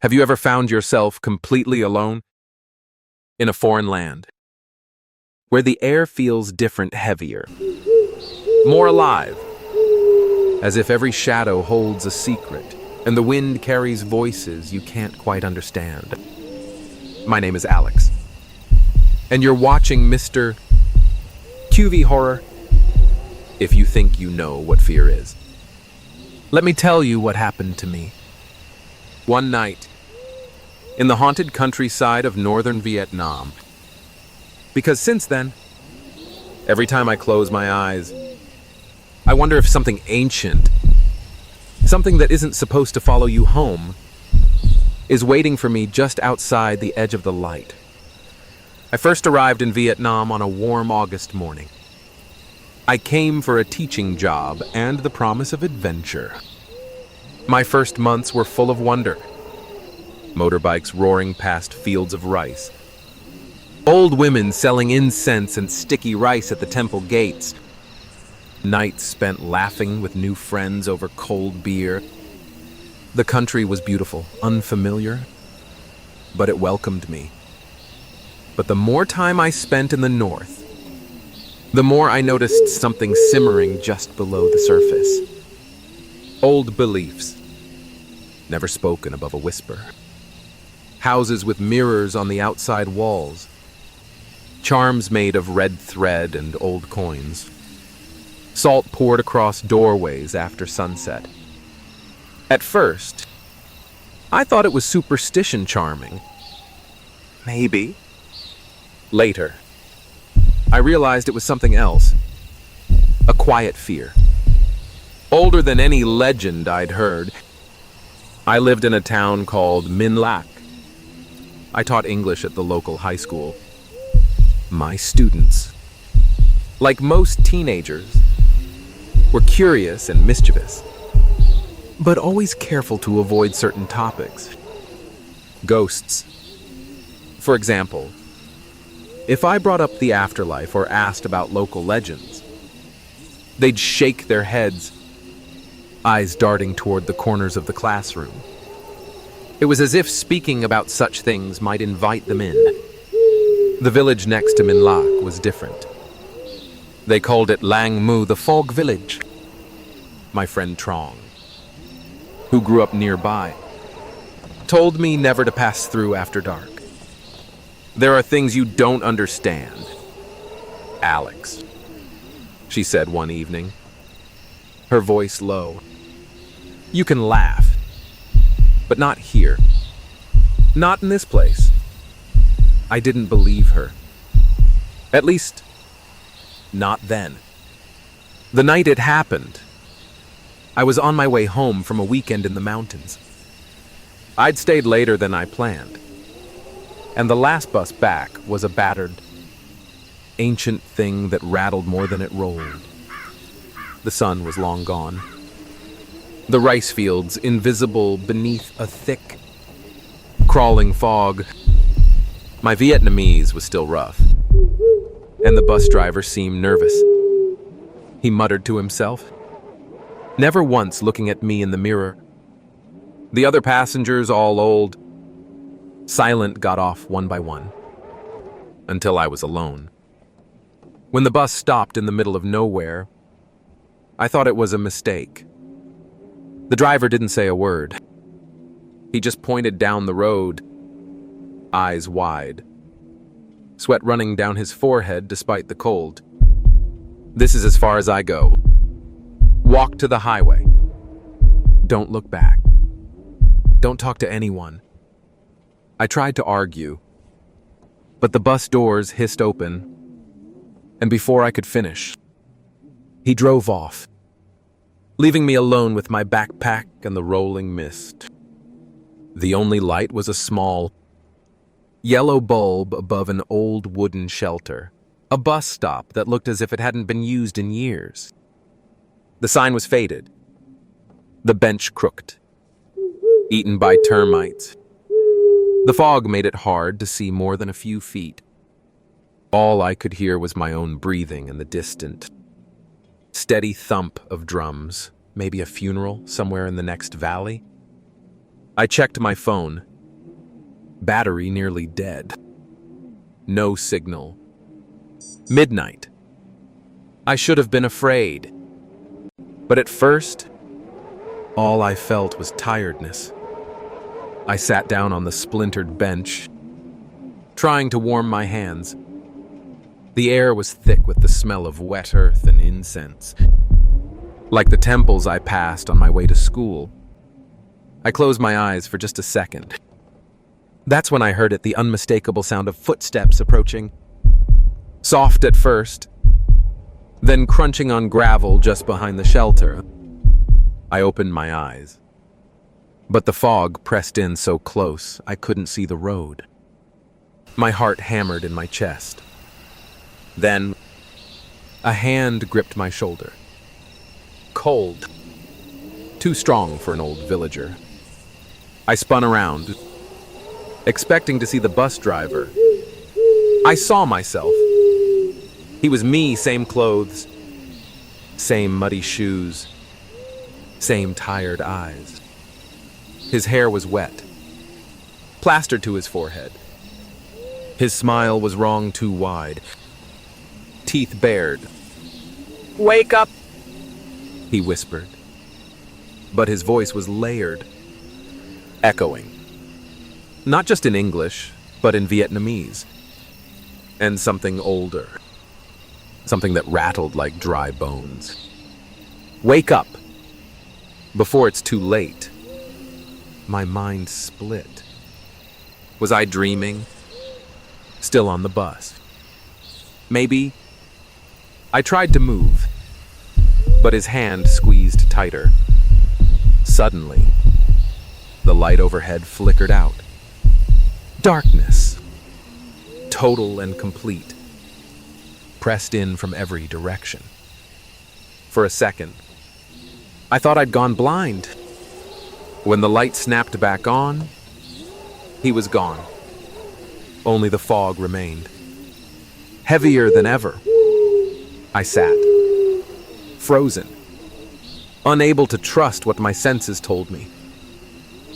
Have you ever found yourself completely alone in a foreign land, where the air feels different, heavier, more alive, as if every shadow holds a secret, and the wind carries voices you can't quite understand? My name is Alex, and you're watching Mr.QV Horror, if you think you know what fear is. Let me tell you what happened to me. One night, in the haunted countryside of northern Vietnam. Because since then, every time I close my eyes, I wonder if something ancient, something that isn't supposed to follow you home, is waiting for me just outside the edge of the light. I first arrived in Vietnam on a warm August morning. I came for a teaching job and the promise of adventure. My first months were full of wonder. Motorbikes roaring past fields of rice. Old women selling incense and sticky rice at the temple gates. Nights spent laughing with new friends over cold beer. The country was beautiful, unfamiliar, but it welcomed me. But the more time I spent in the north, the more I noticed something simmering just below the surface. Old beliefs, never spoken above a whisper. Houses with mirrors on the outside walls. Charms made of red thread and old coins. Salt poured across doorways after sunset. At first, I thought it was superstition charming. Maybe. Later, I realized it was something else. A quiet fear. Older than any legend I'd heard. I lived in a town called Minh Lac. I taught English at the local high school. My students, like most teenagers, were curious and mischievous, but always careful to avoid certain topics. Ghosts. For example, if I brought up the afterlife or asked about local legends, they'd shake their heads, eyes darting toward the corners of the classroom. It was as if speaking about such things might invite them in. The village next to Minh Lac was different. They called it Lang Mu, the Fog Village. My friend Trong, who grew up nearby, told me never to pass through after dark. There are things you don't understand, Alex, she said one evening, her voice low. You can laugh, but not here. Not in this place. I didn't believe her. At least, not then. The night it happened, I was on my way home from a weekend in the mountains. I'd stayed later than I planned, and the last bus back was a battered, ancient thing that rattled more than it rolled. The sun was long gone. The rice fields invisible beneath a thick, crawling fog. My Vietnamese was still rough, and the bus driver seemed nervous. He muttered to himself, never once looking at me in the mirror. The other passengers, all old, silent, got off one by one, until I was alone. When the bus stopped in the middle of nowhere, I thought it was a mistake. The driver didn't say a word. He just pointed down the road, eyes wide, sweat running down his forehead despite the cold. This is as far as I go. Walk to the highway. Don't look back. Don't talk to anyone. I tried to argue, but the bus doors hissed open, and before I could finish, he drove off, leaving me alone with my backpack and the rolling mist. The only light was a small, yellow bulb above an old wooden shelter, a bus stop that looked as if it hadn't been used in years. The sign was faded, the bench crooked, eaten by termites. The fog made it hard to see more than a few feet. All I could hear was my own breathing and the distant, steady thump of drums, maybe a funeral somewhere in the next valley. I checked my phone, Battery nearly dead. No signal. Midnight. I should have been afraid. But at first, all I felt was tiredness. I sat down on the splintered bench, trying to warm my hands. The air was thick with the smell of wet earth and incense, like the temples I passed on my way to school. I closed my eyes for just a second. That's when I heard it, the unmistakable sound of footsteps approaching. Soft at first, then crunching on gravel just behind the shelter. I opened my eyes, but the fog pressed in so close I couldn't see the road. My heart hammered in my chest. Then, a hand gripped my shoulder. Cold. Too strong for an old villager. I spun around, expecting to see the bus driver. I saw myself. He was me, same clothes, same muddy shoes, same tired eyes. His hair was wet, plastered to his forehead. His smile was wrong too wide, teeth bared. "Wake up," he whispered. But his voice was layered, echoing. Not just in English, but in Vietnamese. And something older. Something that rattled like dry bones. "Wake up, before it's too late." My mind split. Was I dreaming? Still on the bus? Maybe. I tried to move, but his hand squeezed tighter. Suddenly, the light overhead flickered out. Darkness, total and complete, pressed in from every direction. For a second, I thought I'd gone blind. When the light snapped back on, he was gone. Only the fog remained. Heavier than ever. I sat, frozen, unable to trust what my senses told me.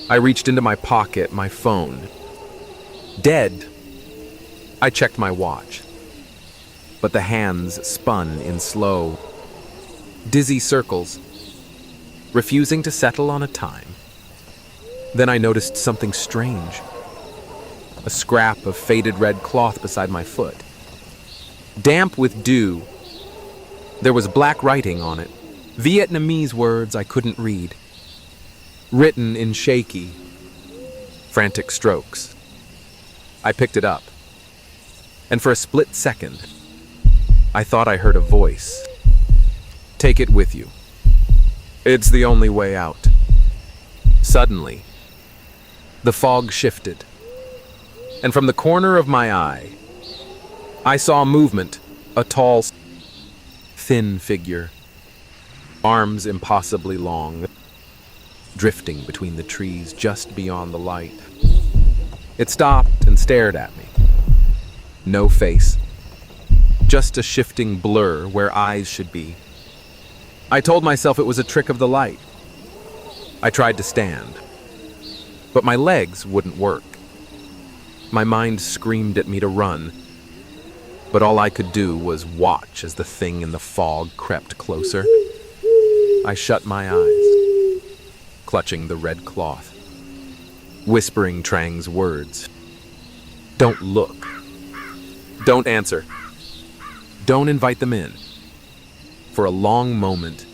I reached into my pocket, my phone. Dead. I checked my watch, but the hands spun in slow, dizzy circles, refusing to settle on a time. Then I noticed something strange. A scrap of faded red cloth beside my foot. Damp with dew. There was black writing on it, Vietnamese words I couldn't read, written in shaky, frantic strokes. I picked it up, and for a split second, I thought I heard a voice. "Take it with you. It's the only way out." Suddenly, the fog shifted, and from the corner of my eye, I saw movement, a tall, thin figure, arms impossibly long, drifting between the trees just beyond the light. It stopped and stared at me. No face, just a shifting blur where eyes should be. I told myself it was a trick of the light. I tried to stand, but my legs wouldn't work. My mind screamed at me to run, but all I could do was watch as the thing in the fog crept closer. I shut my eyes, clutching the red cloth, whispering Trang's words. "Don't look. Don't answer. Don't invite them in." For a long moment,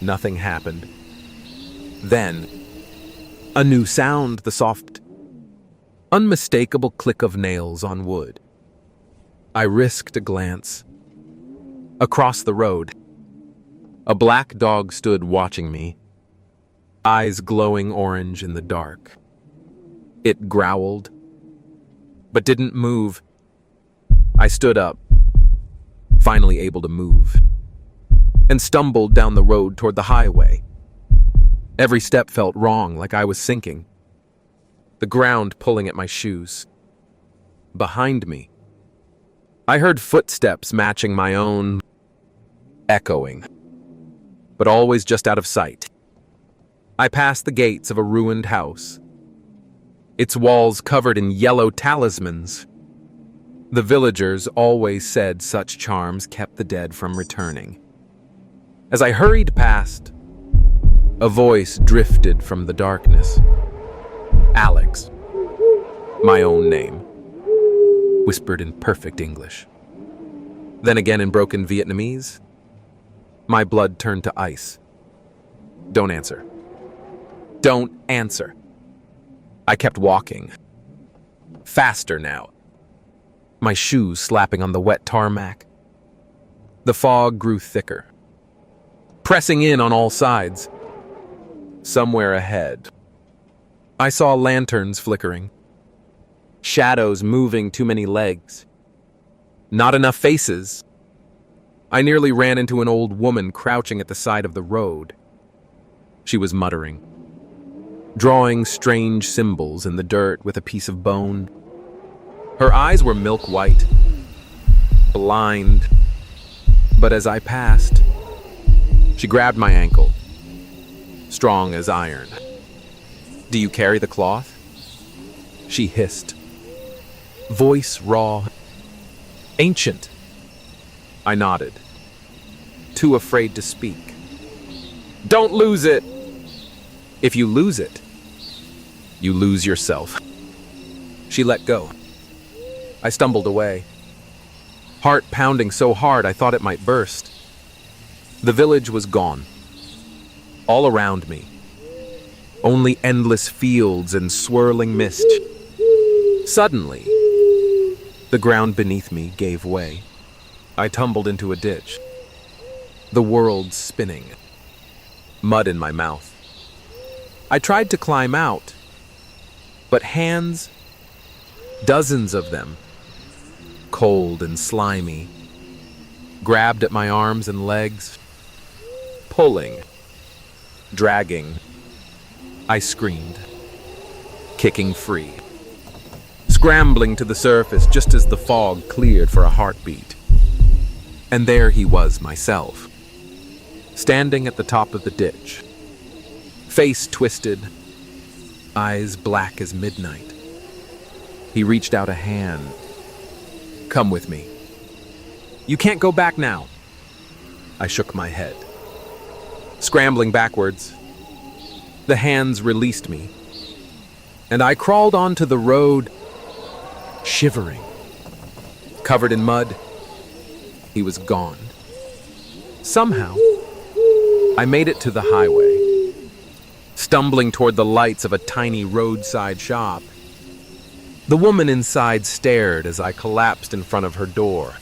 nothing happened. Then, a new sound, the soft, unmistakable click of nails on wood. I risked a glance. Across the road, a black dog stood watching me, eyes glowing orange in the dark. It growled, but didn't move. I stood up, finally able to move, and stumbled down the road toward the highway. Every step felt wrong, like I was sinking, the ground pulling at my shoes. Behind me, I heard footsteps matching my own, echoing, but always just out of sight. I passed the gates of a ruined house. its walls covered in yellow talismans. The villagers always said such charms kept the dead from returning. As I hurried past, a voice drifted from the darkness. Alex, my own name, whispered in perfect English. Then again in broken Vietnamese. My blood turned to ice. Don't answer. Don't answer. I kept walking. Faster now. My shoes slapping on the wet tarmac. The fog grew thicker, pressing in on all sides. Somewhere ahead, I saw lanterns flickering, shadows moving too many legs. Not enough faces. I nearly ran into an old woman crouching at the side of the road. She was muttering, drawing strange symbols in the dirt with a piece of bone. Her eyes were milk white, blind, but as I passed, she grabbed my ankle, strong as iron. Do you carry the cloth? She hissed, voice raw, ancient. I nodded, too afraid to speak. Don't lose it! If you lose it, you lose yourself. She let go. I stumbled away, heart pounding so hard I thought it might burst. The village was gone. All around me, only endless fields and swirling mist. Suddenly, the ground beneath me gave way. I tumbled into a ditch, the world spinning, mud in my mouth. I tried to climb out, but hands, dozens of them, cold and slimy, grabbed at my arms and legs, pulling, dragging. I screamed, kicking free, scrambling to the surface just as the fog cleared for a heartbeat. And there he was, myself, standing at the top of the ditch, face twisted, eyes black as midnight. He reached out a hand. Come with me. You can't go back now. I shook my head. Scrambling backwards, the hands released me, and I crawled onto the road, shivering. Covered in mud, he was gone. Somehow, I made it to the highway, stumbling toward the lights of a tiny roadside shop. The woman inside stared as I collapsed in front of her door,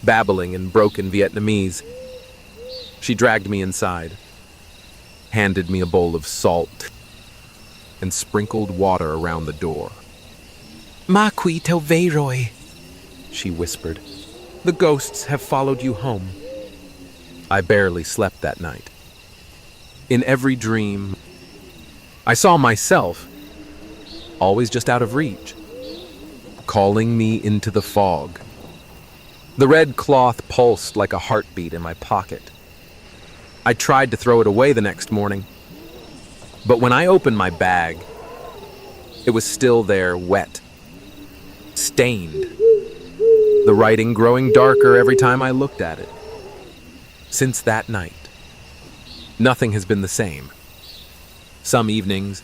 babbling in broken Vietnamese. She dragged me inside, handed me a bowl of salt, and sprinkled water around the door. Ma qui teo ve rồi, she whispered. The ghosts have followed you home. I barely slept that night. In every dream, I saw myself, always just out of reach, calling me into the fog. The red cloth pulsed like a heartbeat in my pocket. I tried to throw it away the next morning, but when I opened my bag, it was still there, wet, stained, the writing growing darker every time I looked at it. Since that night, nothing has been the same. Some evenings,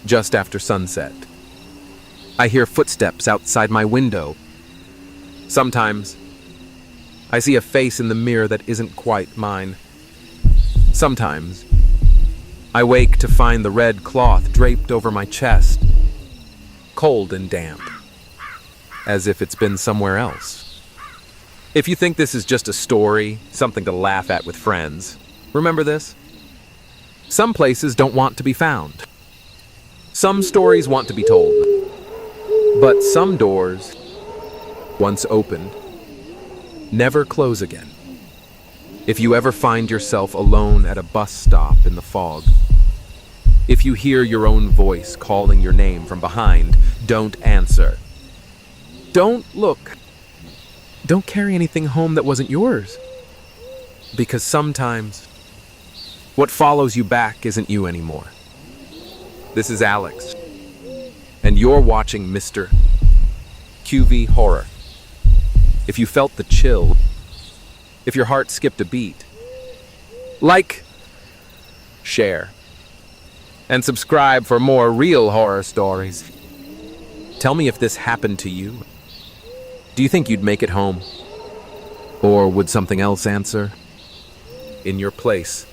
just after sunset, I hear footsteps outside my window. Sometimes, I see a face in the mirror that isn't quite mine. Sometimes, I wake to find the red cloth draped over my chest, cold and damp, as if it's been somewhere else. If you think this is just a story, something to laugh at with friends, remember this. Some places don't want to be found. Some stories want to be told. But some doors, once opened, never close again. If you ever find yourself alone at a bus stop in the fog, if you hear your own voice calling your name from behind, don't answer. Don't look. Don't carry anything home that wasn't yours. Because sometimes, what follows you back isn't you anymore. This is Alex, and you're watching Mr.QV Horror. If you felt the chill, if your heart skipped a beat, like, share, and subscribe for more real horror stories. Tell me if this happened to you. Do you think you'd make it home? Or would something else answer in your place?